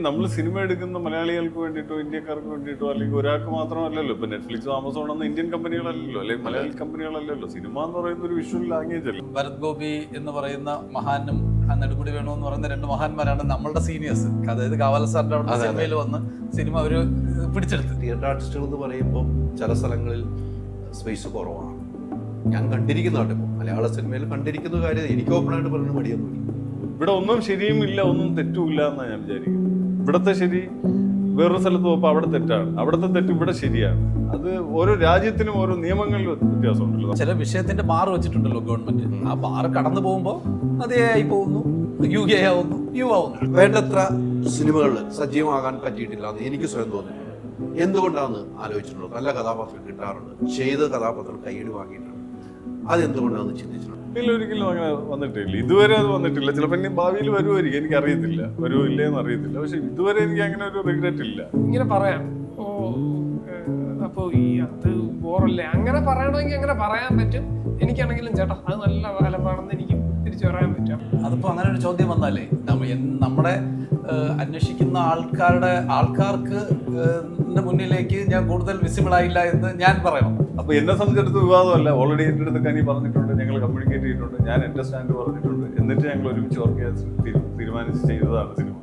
നമ്മൾ സിനിമ എടുക്കുന്ന മലയാളികൾക്ക് വേണ്ടിയിട്ടോ ഇന്ത്യക്കാർക്ക് വേണ്ടിയിട്ടോ അല്ലെങ്കിൽ ഒരാൾക്ക് മാത്രമല്ലല്ലോ. ഇപ്പൊ നെറ്റ്ഫ്ലിക്സ് ആമസോൺ എന്ന ഇന്ത്യൻ കമ്പനികളല്ലല്ലോ, അല്ലെങ്കിൽ മലയാളി കമ്പനികളല്ലല്ലോ. സിനിമ എന്ന് പറയുന്ന ഒരു വിഷ്വൽ ലാംഗ്വേജ് അല്ലേ. ഭരത് ഗോപി എന്ന് പറയുന്ന മഹാനും നെടുമുടി വേണു എന്ന് പറയുന്ന രണ്ട് മഹാന്മാരാണ് നമ്മളുടെ സീനിയേഴ്സ്. അതായത് കാവാല സാറിന്റെ അവിടെ സിനിമയിൽ വന്ന് സിനിമ അവര് പിടിച്ചെടുത്ത്. തിയേറ്റർ ആർട്ടിസ്റ്റുകൾ എന്ന് പറയുമ്പോൾ ചില സ്ഥലങ്ങളിൽ സ്പേസ് കുറവാണ്. ഞാൻ കണ്ടിരിക്കുന്നതാണ് ഇപ്പോൾ മലയാള സിനിമയിൽ കണ്ടിരിക്കുന്ന കാര്യം എനിക്ക് ഓപ്പണായിട്ട് പറയുന്ന മടിയൊന്നുമില്ല. ഇവിടെ ഒന്നും ശരിയും ഇല്ല, ഒന്നും തെറ്റുമില്ല എന്നാണ് ഞാൻ വിചാരിക്കുന്നത്. ഇവിടുത്തെ ശരി വേറൊരു സ്ഥലത്ത് പോകുമ്പോൾ അവിടെ തെറ്റാണ്, അവിടുത്തെ തെറ്റ് ഇവിടെ ശരിയാണ്. അത് ഓരോ രാജ്യത്തിനും ഓരോ നിയമങ്ങളിൽ വ്യത്യാസമുണ്ടല്ലോ. ചില വിഷയത്തിന്റെ ബാർ വെച്ചിട്ടുണ്ടല്ലോ ഗവൺമെന്റ്. ആ ബാർ കടന്നു പോകുമ്പോൾ അത് എ ആയി പോകുന്നു, യു എ ആവുന്നു, യു ആവുന്നു. വേണ്ടത്ര സിനിമകളിൽ സജീവമാകാൻ പറ്റിയിട്ടില്ല എന്ന് എനിക്ക് സ്വയം തോന്നുന്നു. എന്തുകൊണ്ടാണെന്ന് ആലോചിച്ചിട്ടുള്ളൂ. നല്ല കഥാപാത്രം കിട്ടാറുണ്ട്, ചെയ്ത കഥാപാത്രം കൈയ്യടി വാങ്ങിയിട്ടുണ്ട്. അതെന്തുകൊണ്ടാണെന്ന് ചിന്തിച്ചിട്ടുണ്ട്. ഇല്ല, ഒരിക്കലും അങ്ങനെ വന്നിട്ടില്ല. ഇതുവരെ അത് വന്നിട്ടില്ല. ചിലപ്പോൾ ഇനി ഭാവിയിൽ വരുമായിരിക്കും, എനിക്ക് അറിയത്തില്ല, വരുമോ ഇല്ലേന്ന് അറിയത്തില്ല. പക്ഷെ ഇതുവരെ എനിക്ക് അങ്ങനെ ഒരു റിഗ്രറ്റ് ഇല്ല. ഇങ്ങനെ പറയാം, ഓ അപ്പൊ ഈ അത് ബോറല്ലേ, അങ്ങനെ പറയണമെങ്കിൽ അങ്ങനെ പറയാൻ പറ്റും. എനിക്കാണെങ്കിലും ചേട്ടാ അത് നല്ല കാലമാണെന്ന് എനിക്ക് തിരിച്ചു പറയാൻ പറ്റും. അതിപ്പോ അങ്ങനെ ഒരു ചോദ്യം വന്നാലേ നമ്മുടെ അന്വേഷിക്കുന്ന ആൾക്കാർക്ക് മുന്നിലേക്ക് ഞാൻ കൂടുതൽ വിസിബിൾ ആയില്ല എന്ന് ഞാൻ പറയണം. അപ്പൊ എന്നെ സംബന്ധിച്ചിടത്ത് വിവാദമല്ല. ഓൾറെഡി എൻ്റെ അടുത്ത് കനി പറഞ്ഞിട്ടുണ്ട്, ഞങ്ങൾ കമ്മ്യൂണിക്കേറ്റ് ചെയ്തിട്ടുണ്ട്, ഞാൻ എൻ്റെ സ്റ്റാൻഡ് പറഞ്ഞിട്ടുണ്ട്. എന്നിട്ട് ഞങ്ങൾ ഒരുമിച്ച് വർക്ക് ചെയ്യാൻ തീരുമാനിച്ച് ചെയ്തതാണ് സിനിമ.